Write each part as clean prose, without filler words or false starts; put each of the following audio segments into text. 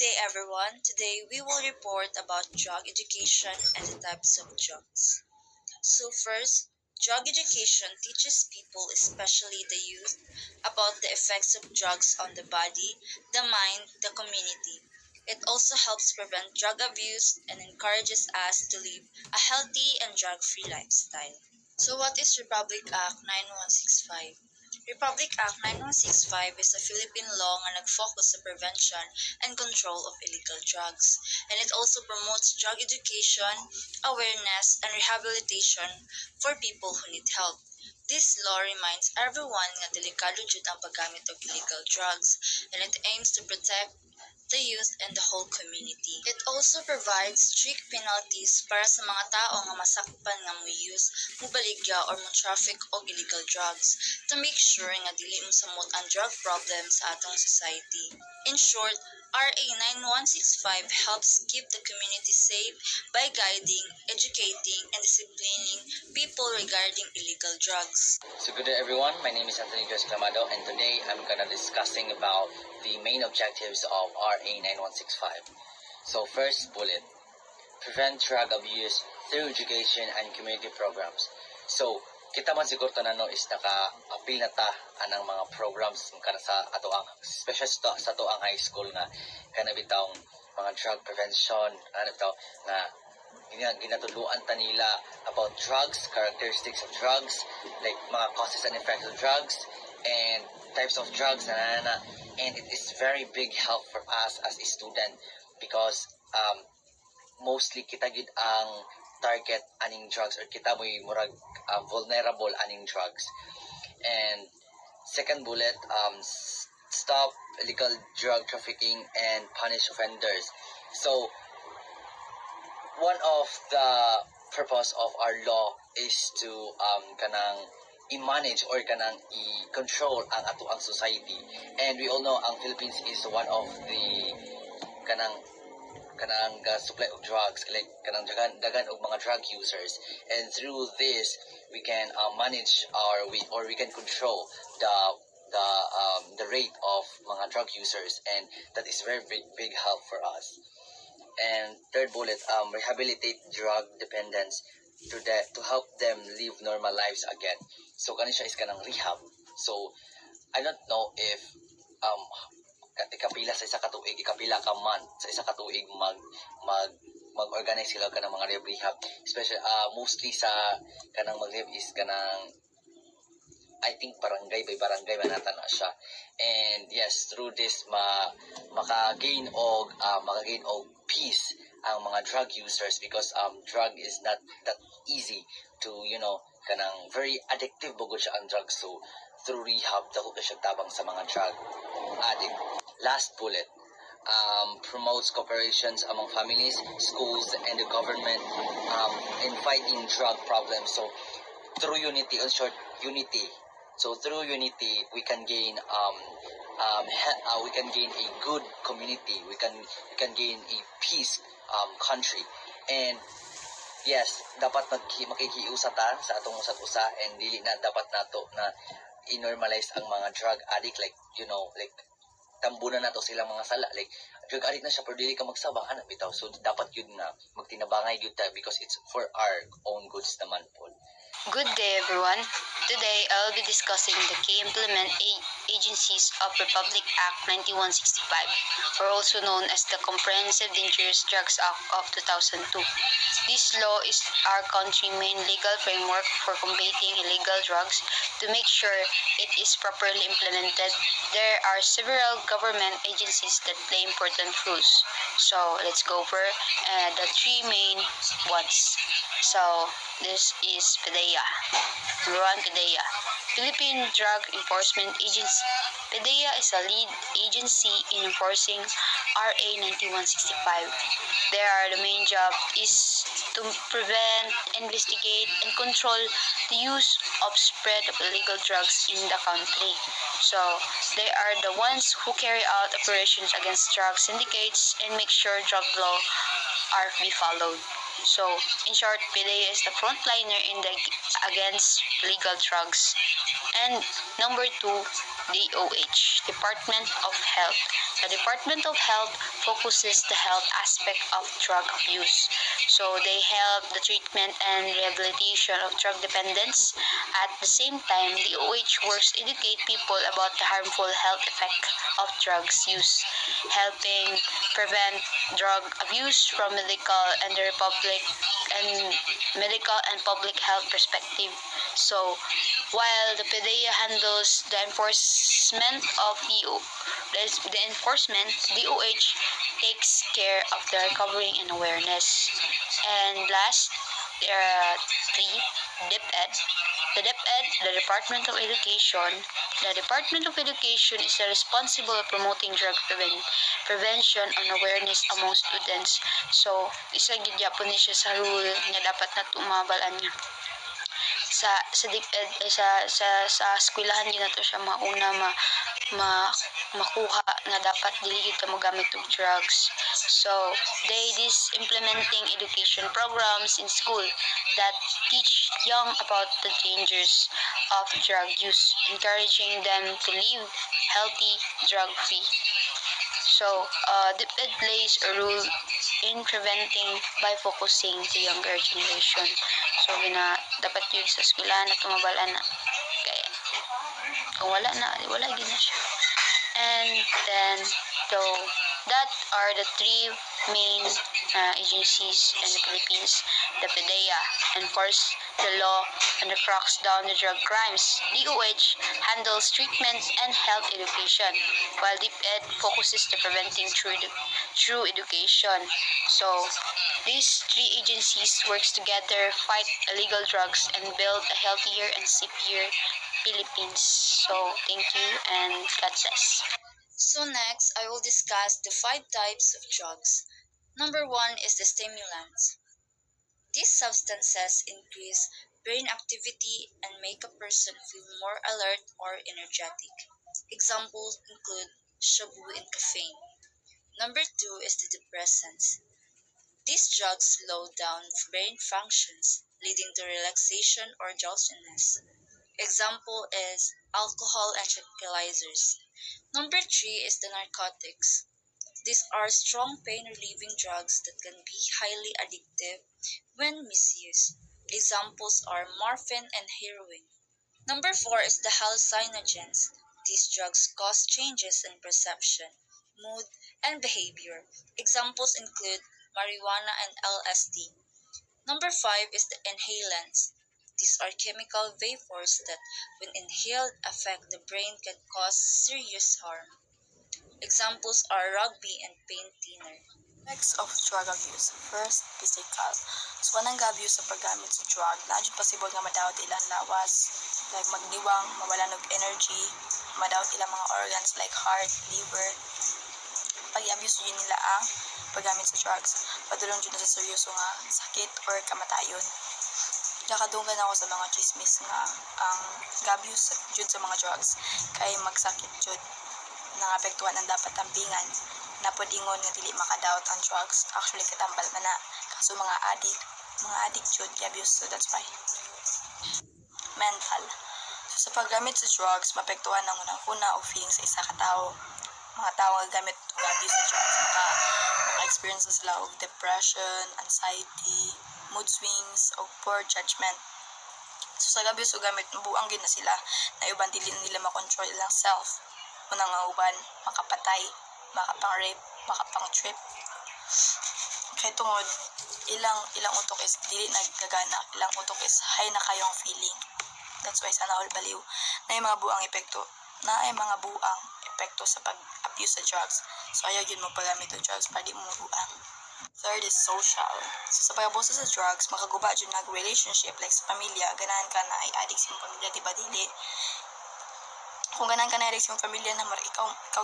day, everyone. Today, we will report about drug education and the types of drugs. So, first, drug education teaches people, especially the youth, about the effects of drugs on the body, the mind, the community. It also helps prevent drug abuse and encourages us to live a healthy and drug free lifestyle. So, what is Republic Act 9165? Republic Act 9165 is a Philippine law na nag-focus sa prevention and control of illegal drugs. And it also promotes drug education, awareness, and rehabilitation for people who need help. This law reminds everyone nga delikado jud ang paggamit of illegal drugs, and it aims to protect the youth and the whole community. It also provides strict penalties para sa mga tao nga masakpan nga mo-use, mubaligya or mo-traffic og illegal drugs to make sure nga dili mosamot ang drug problem sa atong society. In short, RA 9165 helps keep the community safe by guiding, educating, and disciplining people regarding illegal drugs. So good day everyone, my name is Anthony Jose Clamado and today I'm gonna discussing about the main objectives of RA 9165. So first bullet, prevent drug abuse through education and community programs. So kita man siguro tanano is naka-appeal na ta anang mga programs kana sa ato ang special sa ato ang high school nga kana bitawng mga drug prevention ano bitaw nga ginatuluan ta nila about drugs, characteristics of drugs, like mga causes and effects of drugs and types of drugs and it is very big help for us as a student because mostly kita gid ang target aning drugs or kita mo'y murag vulnerable aning drugs. And second bullet, stop illegal drug trafficking and punish offenders. So one of the purpose of our law is to kanang i-manage or kanang i-control ang ato ang society, and we all know ang Philippines is one of the kanang supply of drugs, like kanang dagan og mga drug users, and through this we can manage we can control the rate of mga drug users, and that is very big help for us. And third bullet, rehabilitate drug dependents to help them live normal lives again. So kani siya is kanang rehab. So I don't know if ikapila sa isa ka tuig, ikapila ka month sa isa ka tuig mag-organize sila kanang mga rehab, especially mostly sa kanang mag-rehab is kanang I think barangay by barangay manata na siya. And yes, through this maka-gain og peace ang mga drug users because drug is not that easy to kanang very addictive bugod siya ang drugs. So through rehab dako siya tabang sa mga drug addict. Last bullet, promotes cooperations among families, schools, and the government in fighting drug problems. So through unity, in short, unity. So through unity, we can gain a good community. We can gain a peace country. And yes, dapat makikiusa ta sa atong usat-usa, and dili na dapat nato na i-normalize ang mga drug addict, like like tambunan nato silang mga sala, like drug addict na siya pero dili ka magsabang anak bitaw. So dapat yun na magtinabangay yun ta because it's for our own goods naman po. Good day, everyone. Today, I'll be discussing the key implement agencies of Republic Act 9165, or also known as the Comprehensive Dangerous Drugs Act of 2002. This law is our country's main legal framework for combating illegal drugs. To make sure it is properly implemented, there are several government agencies that play important roles. So, let's go over the three main ones. So, this is PDEA. Number 1, PDEA, Philippine Drug Enforcement Agency. PDEA is a lead agency in enforcing RA 9165. The main job is to prevent, investigate, and control the use of spread of illegal drugs in the country. So, they are the ones who carry out operations against drug syndicates and make sure drug law are be followed. So, in short, PDEA is the frontliner against illegal drugs. And number 2, DOH, Department of Health. The Department of Health focuses the health aspect of drug abuse. So they help the treatment and rehabilitation of drug dependence. At the same time, DOH works to educate people about the harmful health effect of drugs use, helping prevent drug abuse from medical and public health perspective. So, while the PDEA handles the enforcement of DOH takes care of the recovery and awareness. And last, there are three, DepEd. The Department of Education. The Department of Education is responsible for promoting drug prevention and awareness among students. So, isa gid gyapon ni siya sa rule nga dapat na tumabalan niya. Sa DepEd ay sa eskwelahan gyud nato siya mauna makuha nga dapat dili gyud ta mogamit og drugs. So they implementing education programs in school that teach young about the dangers of drug use, encouraging them to live healthy, drug-free. So, DepEd plays a role in preventing by focusing the younger generation. So, dapat yun sa eskwelahan na tumabalan na. Kaya, kung wala gina siya. And then, so, that are the three main agencies in the Philippines. The PDEA enforces the law and cracks down the drug crimes. DOH handles treatment and health education, while DepEd focuses on preventing through education. So, these three agencies work together, fight illegal drugs, and build a healthier and safer Philippines. So, thank you and God bless. So next, I will discuss the 5 types of drugs. Number 1 is the stimulants. These substances increase brain activity and make a person feel more alert or energetic. Examples include shabu and caffeine. Number 2 is the depressants. These drugs slow down brain functions, leading to relaxation or drowsiness. Example is alcohol and tranquilizers. Number 3 is the narcotics. These are strong pain-relieving drugs that can be highly addictive when misused. Examples are morphine and heroin. Number 4 is the hallucinogens. These drugs cause changes in perception, mood, and behavior. Examples include marijuana and LSD. Number 5 is the inhalants. These are chemical vapors that, when inhaled, affect the brain can cause serious harm. Examples are rugby and pain thinner. Effects of drug abuse. First, physical. So, anang abuse sa paggamit sa drug, naadyo possible nga madawat ilang lawas, like magdiwang, mawalan og energy, madawat ilang mga organs like heart, liver. Pag-abuse yun nila ang paggamit sa drugs, padulong dyan sa seryoso nga sakit or kamatayon. Nakadunggan ako sa mga chismis nga ang abuse jud sa mga drugs kay magsakit jud nang apektuhan ang dapat tampingan. Napod ingon nga dili makadawat ang drugs, actually katambal man na kaso mga addict jud abuse, so that's why. Mental. So, sa paggamit sa drugs, mapektuhan ang unang-una o feeling sa isa ka tao. Mga tao nga gamit o abuse sa drugs, maka-experience sila og depression, anxiety, mood swings, o poor judgment. So, sa abuse o gamit, buang gid na sila na iban dili nila makontrol ilang self. Unang nga uban, makapatay, makapang-rape, makapang-trip. Kaya tungod, ilang utok is dili nagkagana, ilang utok is high na kayong feeling. That's why sana all baliw na yung mga buang epekto sa pag-abuse sa drugs. So ayaw yun magpagamit ng drugs para di mo mabuang. Third is social. So sa pag-abuse sa drugs, makaguba dyan nag-relationship like sa pamilya, ganahan ka na i-addict sa iyong pamilya, diba dili? Kung ganahan ka na i-addict sa iyong pamilya na ikaw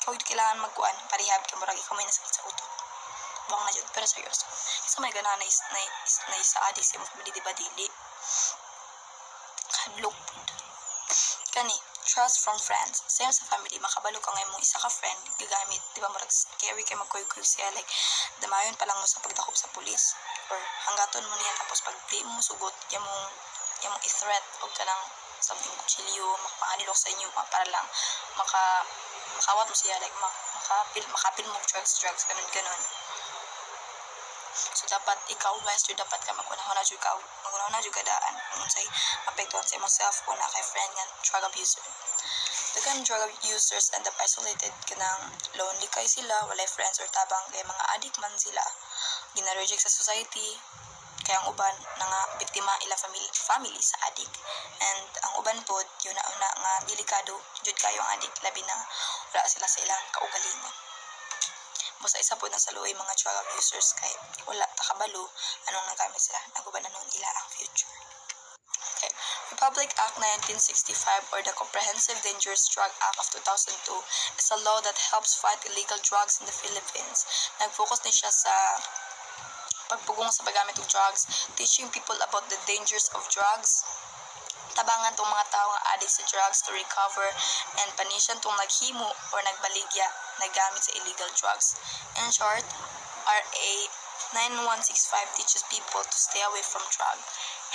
kailangan magkuhan, parihab ka marag ikaw may nasakit sa utok. Buang na dyan, pero seryoso. Kasi may ganahan na isa-addict sa iyong pamilya, diba dili? Hadlok po. Kani, trust from friends. Same sa family, makabalo ka ngayon mong isa ka friend, gagamit, di ba, marag scary kayo magkuy-kuy siya, like, damayon pa lang mo sa pagdakop sa pulis, or hanggaton mo niya, tapos pag di mo sugot, yung mong i-threat, o ka ng something kutsilyo, makapanganilok sa inyo para lang makawat mo siya, like makapil mo drugs, ganun. So dapat ikaw guys, dapat ka magunahon na jud daan kung unsay apektuhan sa imong self kung na kay friend nga drug abuser. Daghang drug users end up isolated kanang lonely kay sila, walay friends or tabang kay mga addict man sila. Gina-reject sa society kay ang uban nga biktima ila family sa addict. And ang uban pod yun na nga delikado jud kayo ang addict labi na wala sila sa ilang kaugalingon. Basta isa po na saluoy mga drug abusers kay wala takabalo anong nagamit sila, naguban na nun ila ang future. Okay. Republic Act 1965 or the Comprehensive Dangerous Drug Act of 2002 is a law that helps fight illegal drugs in the Philippines. Nag-focus ni siya sa pagpugong sa paggamit ng drugs, teaching people about the dangers of drugs, tabangan tong mga tao nga addict sa drugs to recover, and panisyan tong naghimo or nagbaligya nagamit sa illegal drugs. In short, RA 9165 teaches people to stay away from drugs,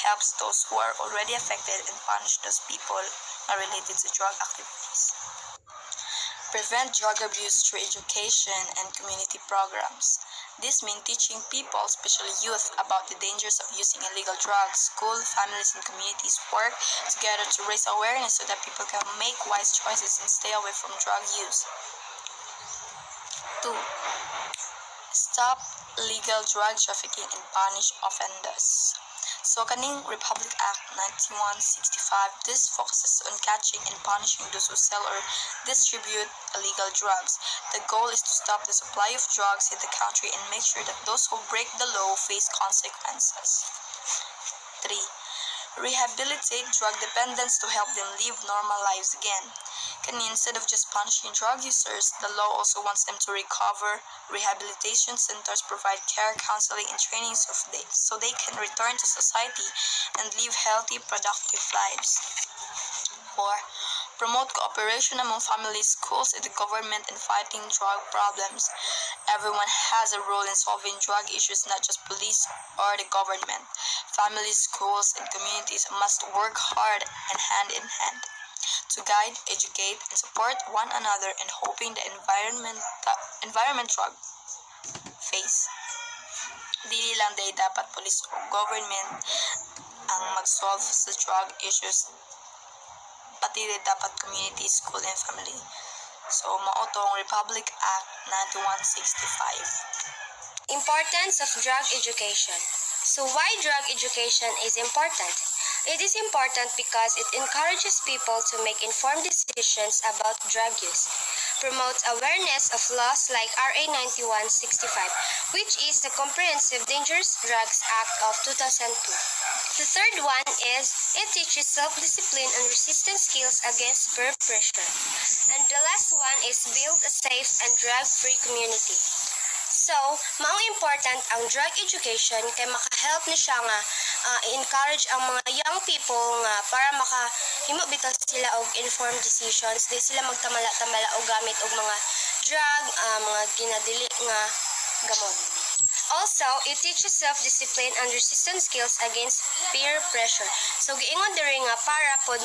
helps those who are already affected, and punish those people are related to drug activities. Prevent drug abuse through education and community programs. This means teaching people, especially youth, about the dangers of using illegal drugs. School, families, and communities work together to raise awareness so that people can make wise choices and stay away from drug use. 2. Stop illegal drug trafficking and punish offenders. So, kaning Republic Act 9165, this focuses on catching and punishing those who sell or distribute illegal drugs. The goal is to stop the supply of drugs in the country and make sure that those who break the law face consequences. 3. Rehabilitate drug dependents to help them live normal lives again. Instead of just punishing drug users, the law also wants them to recover. Rehabilitation centers provide care, counseling, and training so they can return to society and live healthy, productive lives. 4. Promote cooperation among families, schools, and the government in fighting drug problems. Everyone has a role in solving drug issues, not just police or the government. Families, schools, and communities must work hard and hand in hand to guide, educate, and support one another in hoping the environment drug face. Dili lang day dapat police o government ang mag-solve sa drug issues, pati day dapat community, school, and family. So, mao tong Republic Act 9165. Importance of drug education. So why drug education is important? It is important because it encourages people to make informed decisions about drug use, promotes awareness of laws like RA 9165, which is the Comprehensive Dangerous Drugs Act of 2002. The third one is it teaches self-discipline and resistance skills against peer pressure. And the last one is build a safe and drug-free community. So, mao important ang drug education kay maka-help ni siya nga encourage ang mga young people nga para makahimo bitaw sila og informed decisions, di sila magtamala-tamala og gamit og mga drug, mga ginadili nga gamot. Also, it teaches self-discipline and resistance skills against peer pressure. So, giingon diri nga para pod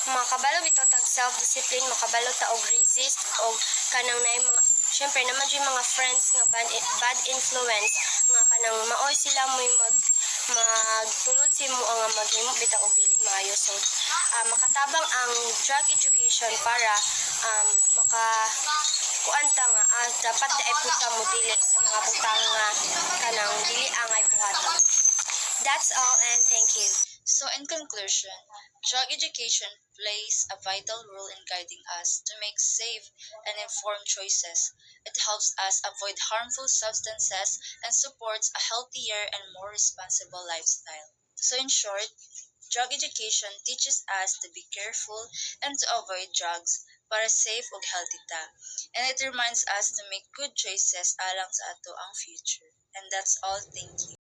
makabalo bitaw tag self-discipline, makabalo ta og resist og kanang naay mga syempre naman yung mga friends nga bad influence nga kanang maoy sila mo'y magtulot si mo nga maghimo bitaw og dili maayo. So makatabang ang drug education para kuanta nga dapat ay puta mo dili sa mga butang nga kanang dili angay buhaton. That's all and thank you. So, in conclusion, drug education plays a vital role in guiding us to make safe and informed choices. It helps us avoid harmful substances and supports a healthier and more responsible lifestyle. So, in short, drug education teaches us to be careful and to avoid drugs para safe ug healthy ta. And it reminds us to make good choices alang sa ato ang future. And that's all. Thank you.